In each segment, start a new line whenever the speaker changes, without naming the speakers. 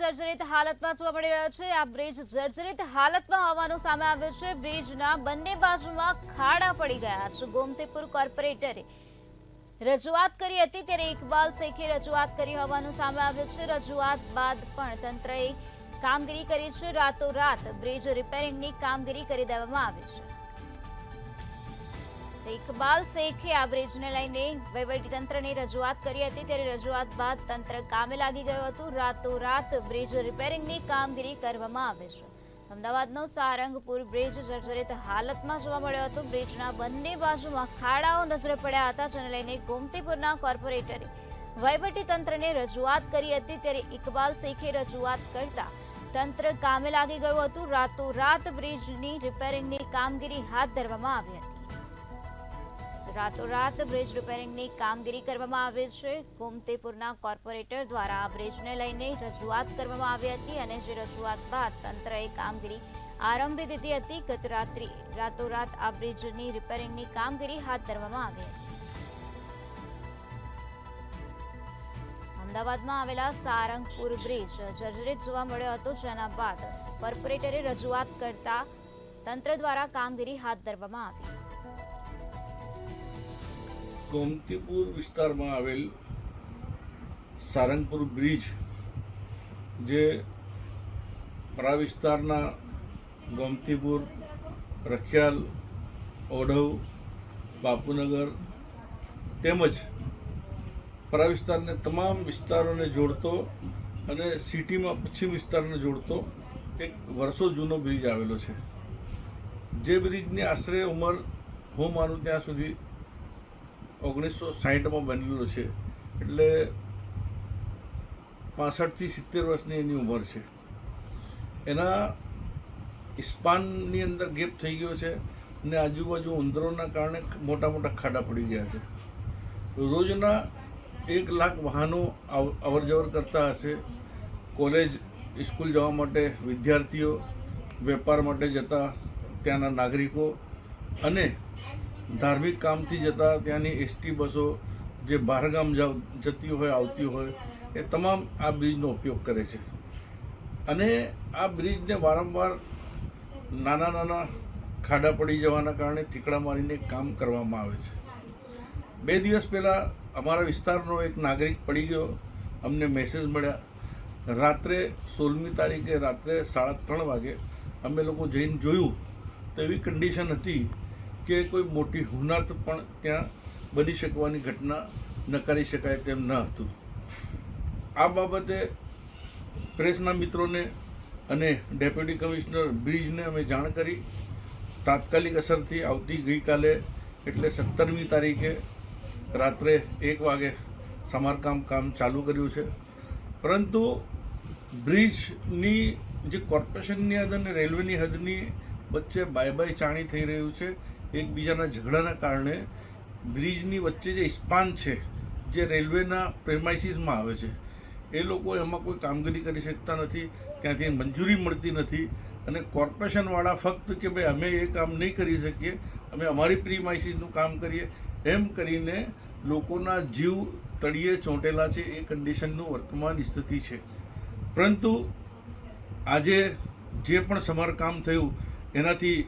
જર્જરિત હાલતમાં જોવા મળી રહ્યો છે। આ બ્રિજ જર્જરિત હાલતમાં હોવાનું સામે આવ્યું છે। બ્રિજના બંને બાજુમાં ખાડા પડી ગયા છે। ગોમતીપુર કોર્પોરેટરે રજૂઆત કરી હતી ત્યારે ઇકબાલ શેખે રજૂઆત કરી હોવાનું સામે આવ્યું છે। રજૂઆત બાદ પણ તંત્રએ કામગીરી કરી છે। રાતોરાત બ્રિજ રિપેરિંગની કામગીરી કરી દેવામાં આવી છે। ઇકબાલ શેખે આ બ્રિજને લઈને વહીવટીતંત્રની રજૂઆત કરી હતી ત્યારે રજૂઆત બાદ તંત્ર કામે લાગી ગયું હતું। રાતોરાત બ્રિજ રિપેરિંગની કામગીરી કરવામાં આવી છે। અમદાવાદનો સારંગપુર બ્રિજ જર્જરિત હાલતમાં જોવા મળ્યો હતો। બ્રિજના બંને બાજુમાં ખાડાઓ નજરે પડ્યા હતા જેને લઈને ગોમતીપુરના કોર્પોરેટરે વહીવટીતંત્રને રજૂઆત કરી હતી ત્યારે ઇકબાલ શેખે રજૂઆત કરતા તંત્ર કામે લાગી ગયું હતું। રાતોરાત બ્રિજની રિપેરિંગની કામગીરી હાથ ધરવામાં આવી હતી। રાતોરાત બ્રિજ રિપેરિંગની કામગીરી કરવામાં આવી છે। ગોમતીપુરના કોર્પોરેટર દ્વારા આ બ્રિજને લઈને રજૂઆત કરવામાં આવી હતી અને જે રજૂઆત બાદ તંત્રએ કામગીરી આરંભી દીધી હતી। ગત રાત્રે રાતોરાત આ બ્રિજની રિપેરિંગની કામગીરી હાથ ધરવામાં આવી હતી। અમદાવાદમાં આવેલા સારંગપુર બ્રિજ જર્જરિત જોવા મળ્યો હતો જેના બાદ કોર્પોરેટરે રજૂઆત કરતા તંત્ર દ્વારા કામગીરી હાથ ધરવામાં આવી।
ગોમતીપુર વિસ્તારમાં આવેલ સારંગપુર બ્રિજ જે પરા વિસ્તારના ગોમતીપુર, રખિયાલ, ઓઢવ, બાપુનગર તેમજ પરા વિસ્તારને તમામ વિસ્તારોને જોડતો અને સિટીમાં પશ્ચિમ વિસ્તારને જોડતો એક વર્ષો જૂનો બ્રિજ આવેલો છે। જે બ્રિજની આશરે ઉંમર હું માનું ત્યાં સુધી 1960માં બનેલો છે, એટલે 65 થી 70 વર્ષની એની ઉંમર છે। એના સ્પાનની અંદર ગેપ થઈ ગયો છે અને આજુબાજુ ઉંદરોના કારણે મોટા મોટા ખાડા પડી ગયા છે। રોજના 1 લાખ વાહનો અવર જવર કરતા હશે। કોલેજ, સ્કૂલ જવા માટે વિદ્યાર્થીઓ, વેપાર માટે જતા ત્યાંના નાગરિકો અને ધાર્મિક કામથી જતા ત્યાંની એસટી બસો જે બહારગામ જતી હોય આવતી હોય એ તમામ આ બ્રિજનો ઉપયોગ કરે છે અને આ બ્રિજને વારંવાર નાના નાના ખાડા પડી જવાના કારણે થીકડા મારીને કામ કરવામાં આવે છે। 2 દિવસ પહેલાં અમારા વિસ્તારનો એક નાગરિક પડી ગયો, અમને મેસેજ મળ્યા। રાત્રે 16મી તારીખે રાત્રે 3:30 વાગે અમે લોકો જઈને જોયું તો એવી કન્ડિશન હતી કે કોઈ મોટી હુનારત પણ ત્યાં બની શકવાની ઘટના નકારી શકાય તેમ ન હતું। આ બાબતે પ્રેસના મિત્રોને અને ડેપ્યુટી કમિશનર બ્રિજને અમે જાણ કરી। તાત્કાલિક અસરથી આવતી ગઈકાલે એટલે 17મી તારીખે રાત્રે 1 વાગે સમારકામ કામ ચાલુ કર્યું છે। પરંતુ બ્રિજની જે કોર્પોરેશનની હદ અને રેલવેની હદની વચ્ચે બાય ચાણી થઈ રહ્યું છે। એકબીજાના ઝઘડાના કારણે બ્રિજની વચ્ચે જે સ્પાન છે જે રેલવેના પ્રેમાઇસીસમાં આવે છે એ લોકો એમાં કોઈ કામગીરી કરી શકતા નથી, ત્યાંથી મંજૂરી મળતી નથી અને કોર્પોરેશનવાળા ફક્ત કે ભાઈ અમે એ કામ નહીં કરી શકીએ, અમે અમારી પ્રીમાઇસીસનું કામ કરીએ એમ કરીને લોકોના જીવ તળિયે ચોંટેલા છે। એ કન્ડિશનનું વર્તમાન સ્થિતિ છે। પરંતુ આજે જે પણ સમારકામ થયું એનાથી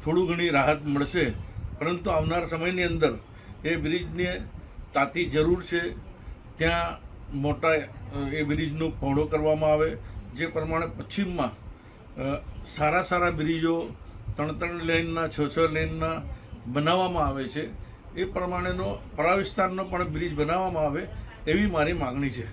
થોડું ઘણી રાહત મળશે, પરંતુ આવનાર સમયની અંદર એ બ્રિજને તાતી જરૂર છે। ત્યાં મોટા એ બ્રિજનો પહોળો કરવામાં આવે, જે પ્રમાણે પશ્ચિમમાં સારા બ્રિજો 3 લેનના 6 લેનના બનાવવામાં આવે છે એ પ્રમાણેનો પરા વિસ્તારનો પણ બ્રિજ બનાવવામાં આવે એવી મારી માગણી છે।